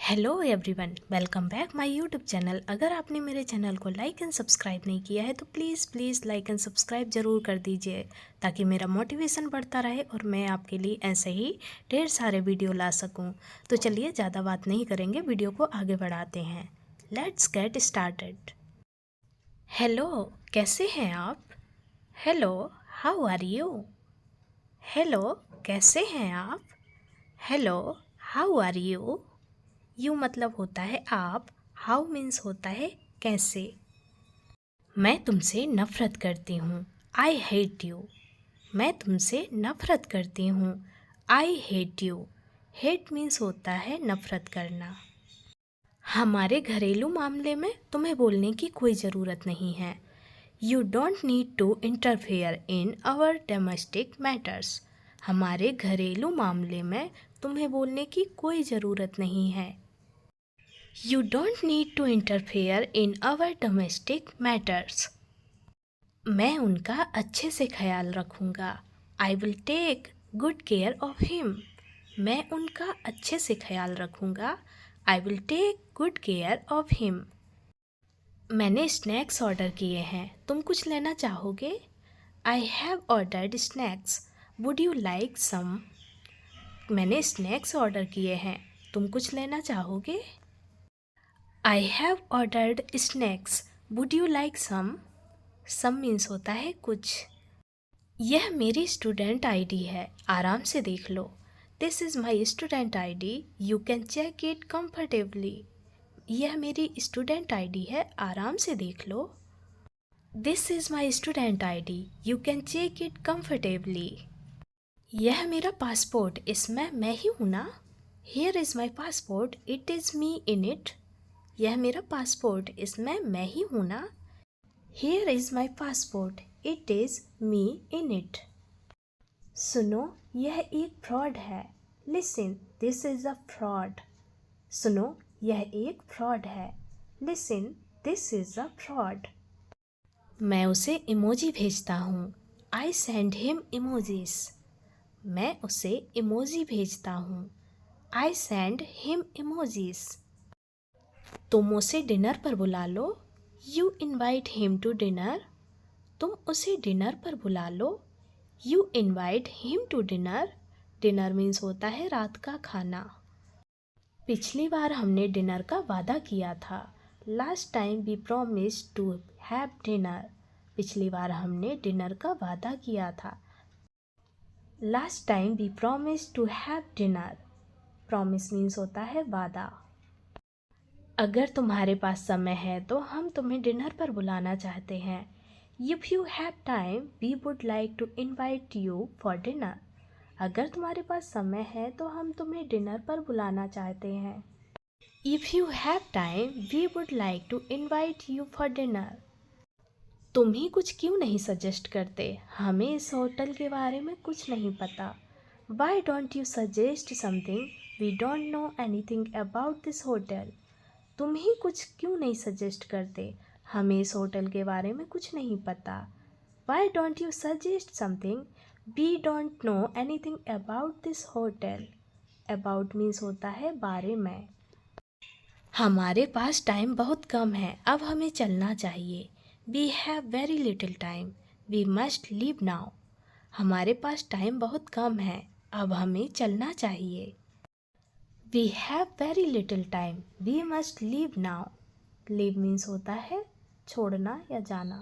Hello everyone, welcome back my YouTube channel. अगर आपने मेरे चैनल को लाइक एंड सब्सक्राइब नहीं किया है तो प्लीज़ लाइक एंड सब्सक्राइब ज़रूर कर दीजिए ताकि मेरा मोटिवेशन बढ़ता रहे और मैं आपके लिए ऐसे ही ढेर सारे वीडियो ला सकूं। तो चलिए ज़्यादा बात नहीं करेंगे, वीडियो को आगे बढ़ाते हैं। Let's get started. हेलो, कैसे हैं आप? Hello, how are you? Hello, कैसे हैं आप? Hello, how are you? You मतलब होता है आप, हाउ मीन्स होता है कैसे। मैं तुमसे नफ़रत करती हूँ, आई हेट यू। मैं तुमसे नफ़रत करती हूँ, I hate you. Hate means होता है नफ़रत करना। हमारे घरेलू मामले में तुम्हें बोलने की कोई ज़रूरत नहीं है। You don't need to interfere in our domestic matters. हमारे घरेलू मामले में तुम्हें बोलने की कोई ज़रूरत नहीं है। You don't need to interfere in our domestic matters. मैं उनका अच्छे से ख्याल रखूँगा। I will take good care of him. मैं उनका अच्छे से ख्याल रखूँगा। I will take good care of him. मैंने स्नैक्स ऑर्डर किए हैं, तुम कुछ लेना चाहोगे? I have ordered snacks. Would you like some? मैंने स्नैक्स ऑर्डर किए हैं, तुम कुछ लेना चाहोगे? I have ordered snacks. Would you like some? Some means होता है कुछ। यह मेरी स्टूडेंट आईडी है, आराम से देख लो। This is my student ID. You can check it comfortably. यह मेरी स्टूडेंट आईडी है, आराम से देख लो। This is my student ID. You can check it comfortably. यह मेरा पासपोर्ट, इसमें मैं ही हूँ ना। Here is my passport. It is me in it. यह मेरा पासपोर्ट, इसमें मैं ही हूँ ना। Here is my passport. It is me in it. सुनो, यह एक फ्रॉड है। Listen, this is a fraud. सुनो, यह एक फ्रॉड है। Listen, this is a fraud. मैं उसे इमोजी भेजता हूँ। I send him emojis. मैं उसे इमोजी भेजता हूँ। I send him emojis. तुम उसे डिनर पर बुला लो। You invite him to dinner. तुम उसे डिनर पर बुला लो। You invite him to dinner. Dinner means होता है रात का खाना। पिछली बार हमने डिनर का वादा किया था। Last time we promise to have dinner. पिछली बार हमने डिनर का वादा किया था। Last time we promise to have dinner. Promise means होता है वादा। अगर तुम्हारे पास समय है तो हम तुम्हें डिनर पर बुलाना चाहते हैं। If you have time we would like to invite you for dinner. अगर तुम्हारे पास समय है तो हम तुम्हें डिनर पर बुलाना चाहते हैं। If you have time we would like to invite you for dinner. तुम ही कुछ क्यों नहीं सजेस्ट करते? हमें इस होटल के बारे में कुछ नहीं पता। Why don't you suggest something? We don't know anything about this hotel. तुम ही कुछ क्यों नहीं सजेस्ट करते? हमें इस होटल के बारे में कुछ नहीं पता। Why don't you suggest something? We don't know anything about this hotel. About means होता है बारे में। हमारे पास टाइम बहुत कम है, अब हमें चलना चाहिए। We have very little time, we must leave now. हमारे पास टाइम बहुत कम है, अब हमें चलना चाहिए। We have very little time. We must leave now. Leave means होता है छोड़ना या जाना।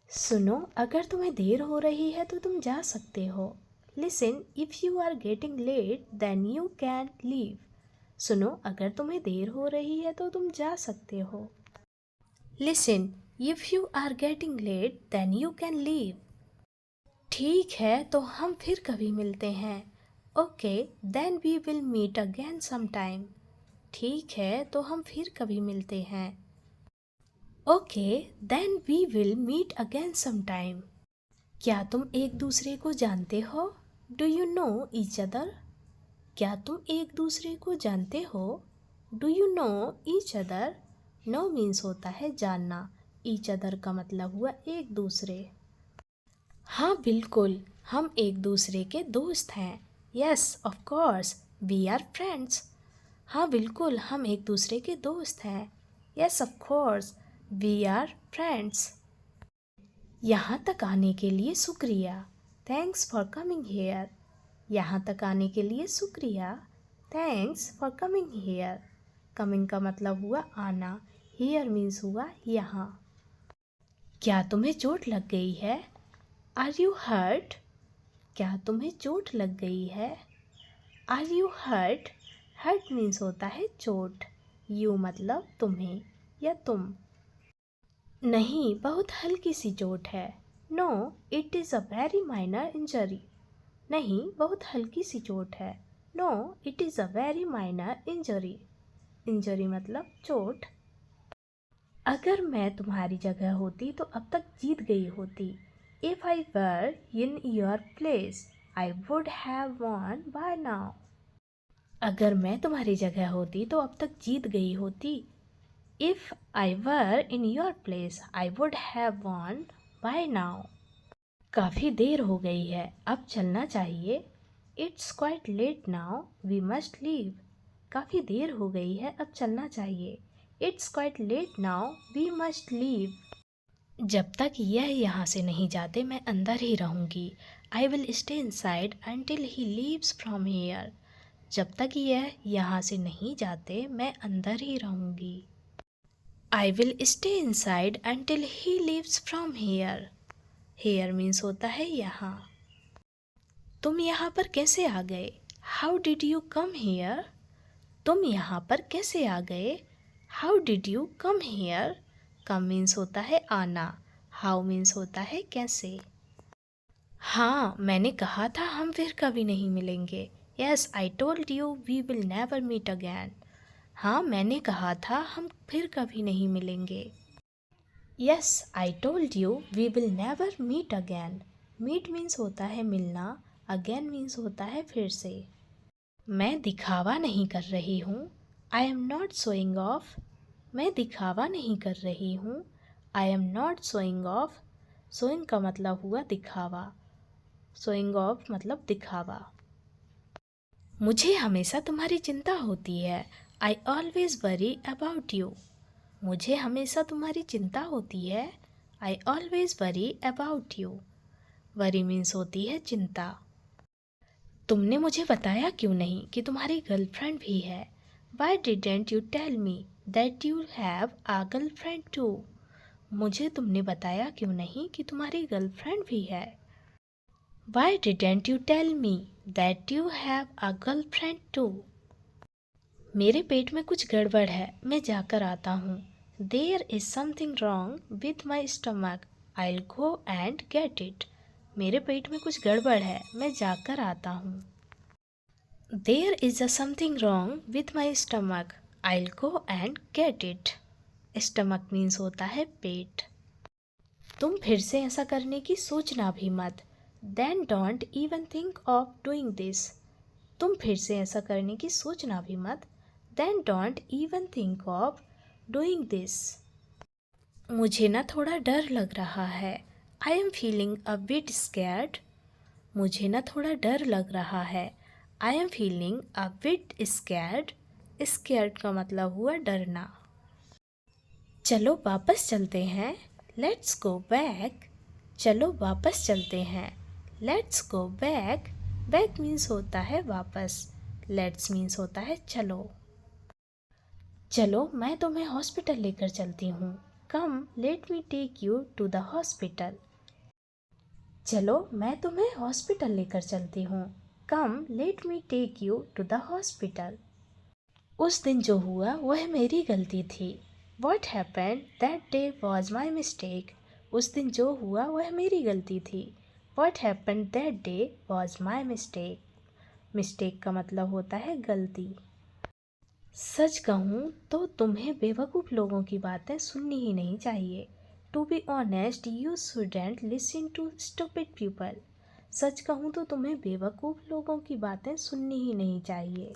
सुनो, अगर तुम्हें देर हो रही है तो तुम जा सकते हो। Listen, if you are getting late, then you can leave. सुनो, अगर तुम्हें देर हो रही है तो तुम जा सकते हो। Listen, if you are getting late, then you can leave. ठीक है, तो हम फिर कभी मिलते हैं। Okay, then we will meet again sometime. ठीक है, तो हम फिर कभी मिलते हैं। Okay, then we will meet again sometime. क्या तुम एक दूसरे को जानते हो? Do you know each other? क्या तुम एक दूसरे को जानते हो? Do you know each other? Know means होता है जानना। ईच अदर का मतलब हुआ एक दूसरे। हाँ बिल्कुल, हम एक दूसरे के दोस्त हैं। Yes of course we are friends. हाँ बिल्कुल, हम एक दूसरे के दोस्त हैं। Yes of course, we are friends. यहाँ तक आने के लिए शुक्रिया। Thanks for coming here. यहाँ तक आने के लिए शुक्रिया। Thanks for coming here. Coming का मतलब हुआ आना, हेयर मीन्स हुआ यहाँ। क्या तुम्हें चोट लग गई है? Are you hurt? क्या तुम्हें चोट लग गई है? Are you hurt? Hurt means होता है चोट। यू मतलब तुम्हें या तुम। नहीं, बहुत हल्की सी चोट है। No, it is a very minor injury. नहीं, बहुत हल्की सी चोट है। No, it is a very minor injury. Injury मतलब चोट। अगर मैं तुम्हारी जगह होती तो अब तक जीत गई होती। If I were in your place I would have won by now. अगर मैं तुम्हारी जगह होती तो अब तक जीत गई होती। If I were in your place I would have won by now. काफ़ी देर हो गई है, अब चलना चाहिए। It's quite late now, we must leave. काफ़ी देर हो गई है, अब चलना चाहिए। It's quite late now, we must leave. जब तक यह यहाँ से नहीं जाते मैं अंदर ही रहूँगी। I will stay inside until he leaves from hair. जब तक यह यहाँ से नहीं जाते मैं अंदर ही रहूँगी। I will stay inside until he leaves from here. Here means होता है यहाँ। तुम यहाँ पर कैसे आ गए? How did you come here? तुम यहाँ पर कैसे आ गए? How did you come here? Come means होता है आना, हाउ मीन्स होता है कैसे। हाँ, मैंने कहा था हम फिर कभी नहीं मिलेंगे। Yes, I told you we will never meet again. हाँ, मैंने कहा था हम फिर कभी नहीं मिलेंगे। Yes, I told you we will never meet again. Meet means होता है मिलना, अगेन मीन्स होता है फिर से। मैं दिखावा नहीं कर रही हूँ। I am not showing off. मैं दिखावा नहीं कर रही हूँ। I am not showing off. Showing का मतलब हुआ दिखावा, शोइंग ऑफ मतलब दिखावा। मुझे हमेशा तुम्हारी चिंता होती है। I always worry about you. मुझे हमेशा तुम्हारी चिंता होती है। I always worry about you. Worry means होती है चिंता। तुमने मुझे बताया क्यों नहीं कि तुम्हारी गर्लफ्रेंड भी है? Why didn't you tell me that you have a girlfriend too? मुझे तुमने बताया क्यों नहीं कि तुम्हारी गर्लफ्रेंड भी है? Why didn't you tell me that you have a girlfriend too? मेरे पेट में कुछ गड़बड़ है, मैं जाकर आता हूँ। There is something wrong with my stomach, I will go and get it. मेरे पेट में कुछ गड़बड़ है, मैं जाकर आता हूँ। There is a something wrong with my stomach, I will go and get it. Stomach means होता है पेट। तुम फिर से ऐसा करने की सोचना भी मत। Then don't even think of doing this. तुम फिर से ऐसा करने की सोचना भी मत। Then don't even think of doing this. मुझे ना थोड़ा डर लग रहा है। I am feeling a bit scared. मुझे ना थोड़ा डर लग रहा है। I am feeling a bit scared. Scared का मतलब हुआ डरना। चलो वापस चलते हैं। Let's go back. चलो वापस चलते हैं। Let's go back. Back means होता है वापस। लेट्स मीन्स होता है चलो। चलो मैं तुम्हें हॉस्पिटल लेकर चलती हूँ। Come let me take you to the hospital. चलो मैं तुम्हें हॉस्पिटल लेकर चलती हूँ। Come let me take you to the hospital. उस दिन जो हुआ वह मेरी गलती थी। What happened that day was my mistake. उस दिन जो हुआ वह मेरी गलती थी। What happened that day was my mistake. Mistake का मतलब होता है गलती। सच कहूँ तो तुम्हें बेवकूफ़ लोगों की बातें सुननी ही नहीं चाहिए। To be honest you shouldn't listen to stupid people. सच कहूँ तो तुम्हें बेवकूफ़ लोगों की बातें सुननी ही नहीं चाहिए।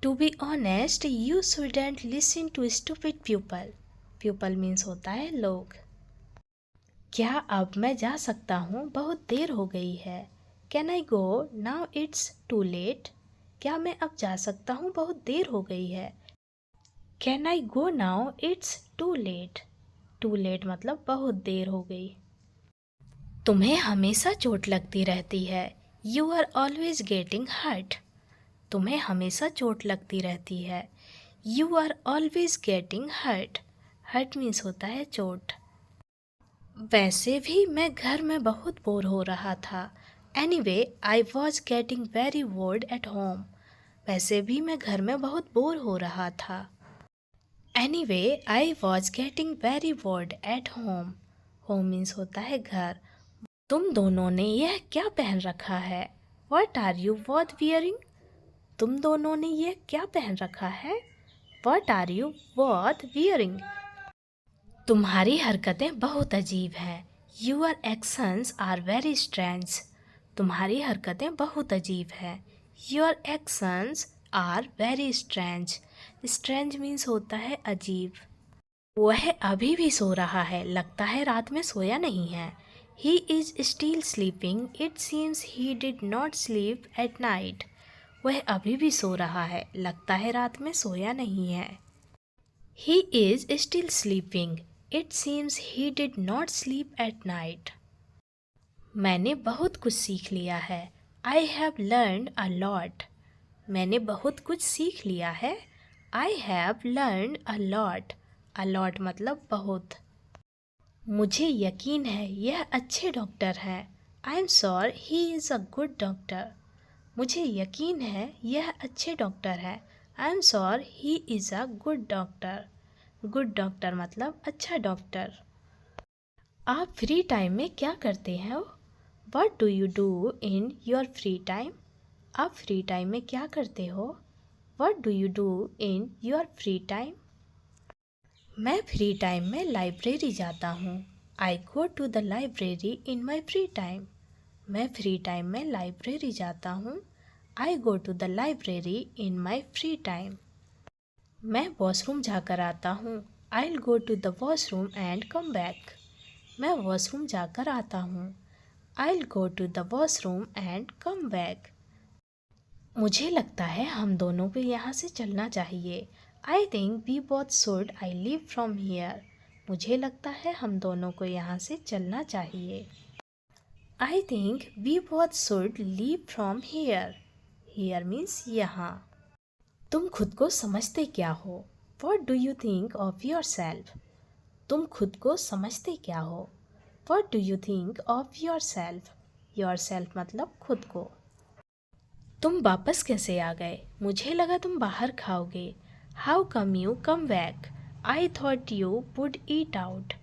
To be honest you shouldn't listen to stupid people. People means होता है लोग। क्या अब मैं जा सकता हूँ? बहुत देर हो गई है। Can I go now it's too late. क्या मैं अब जा सकता हूँ, बहुत देर हो गई है। Can I go now, it's too late. Too late मतलब बहुत देर हो गई। तुम्हें हमेशा चोट लगती रहती है। You are always getting hurt. तुम्हें हमेशा चोट लगती रहती है। You are always getting hurt. Hurt means होता है चोट। वैसे भी मैं घर में बहुत बोर हो रहा था। Anyway I was getting very bored at home. वैसे भी मैं घर में बहुत बोर हो रहा था। Anyway I was getting very bored at home. Home means होता है घर। तुम दोनों ने यह क्या पहन रखा है? What are you both wearing? तुम दोनों ने यह क्या पहन रखा है? What are you both wearing? तुम्हारी हरकतें बहुत अजीब हैं। Your actions are very strange. तुम्हारी हरकतें बहुत अजीब हैं। Your actions are very strange. Strange means होता है अजीब। वह अभी भी सो रहा है, लगता है रात में सोया नहीं है। He is still sleeping, it seems he did not sleep at night. वह अभी भी सो रहा है, लगता है रात में सोया नहीं है। He is still sleeping. It seems he did not sleep at night. मैंने बहुत कुछ सीख लिया है। I have learned a lot. मैंने बहुत कुछ सीख लिया है। I have learned a lot. A lot मतलब बहुत। मुझे यकीन है यह अच्छे डॉक्टर हैं। I am sure he is a good doctor. मुझे यकीन है यह अच्छे डॉक्टर है। I am sure he is a good doctor. Good doctor मतलब अच्छा डॉक्टर। आप फ्री टाइम में क्या करते हैं? What do you do in your free time? आप फ्री टाइम में क्या करते हो? What do you do in your free time? मैं फ्री टाइम में लाइब्रेरी जाता हूँ। I go to the library in my free time. मैं फ्री टाइम में लाइब्रेरी जाता हूँ। I go to the library in my free time. मैं washroom जाकर आता हूँ। I'll go to the washroom and come back. मैं वॉशरूम जाकर आता हूँ। I'll go to the washroom and come back. मुझे लगता है हम दोनों को यहाँ से चलना चाहिए। I think we both should I leave from here. मुझे लगता है हम दोनों को यहाँ से चलना चाहिए। I think we both should leave from here. Here means यहाँ। तुम खुद को समझते क्या हो? What do you think of yourself? तुम खुद को समझते क्या हो? What do you think of yourself? Yourself मतलब खुद को। तुम वापस कैसे आ गए? मुझे लगा तुम बाहर खाओगे। How come you come back? I thought you would eat out.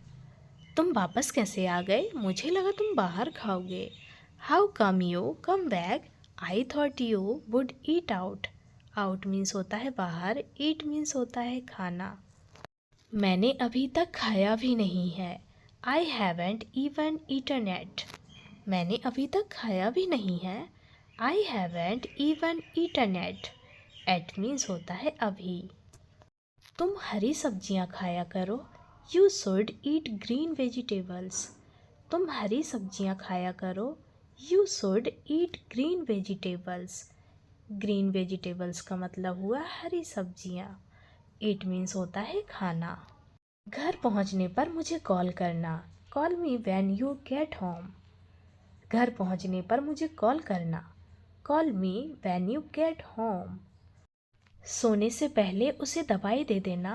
तुम वापस कैसे आ गए? मुझे लगा तुम बाहर खाओगे। How come you come back? I thought you would eat out. Out means होता है बाहर, eat means होता है खाना। मैंने अभी तक खाया भी नहीं है। I haven't even eaten yet. मैंने अभी तक खाया भी नहीं है। I haven't even eaten yet. At means होता है अभी। तुम हरी सब्जियां खाया करो। You should eat green vegetables. तुम हरी सब्जियां खाया करो। You should eat green vegetables. Green vegetables का मतलब हुआ हरी सब्जियां। Eat means होता है खाना। घर पहुंचने पर मुझे कॉल करना। Call me when you get home. घर पहुंचने पर मुझे कॉल करना। Call me when you get home. सोने से पहले उसे दवाई दे देना।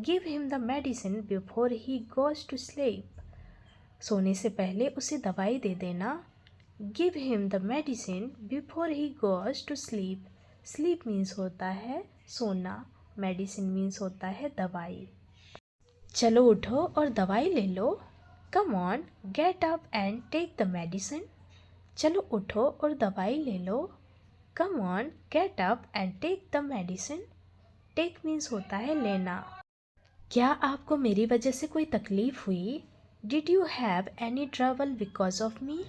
Give him the medicine before he goes to sleep. सोने से पहले उसे दवाई दे देना। Give him the medicine before he goes to sleep. Sleep means होता है सोना। Medicine means होता है दवाई। चलो उठो और दवाई ले लो। Come on, get up and take the medicine. चलो उठो और दवाई ले लो। Come on, get up and take the medicine. Take means होता है लेना। क्या आपको मेरी वजह से कोई तकलीफ हुई? Did you have any trouble because of me?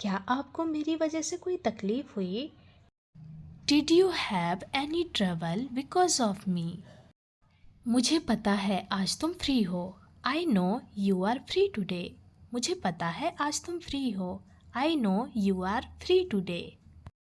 क्या आपको मेरी वजह से कोई तकलीफ हुई? Did you have any trouble because of me? मुझे पता है आज तुम फ्री हो। I know you are free today. मुझे पता है आज तुम फ्री हो। I know you are free today.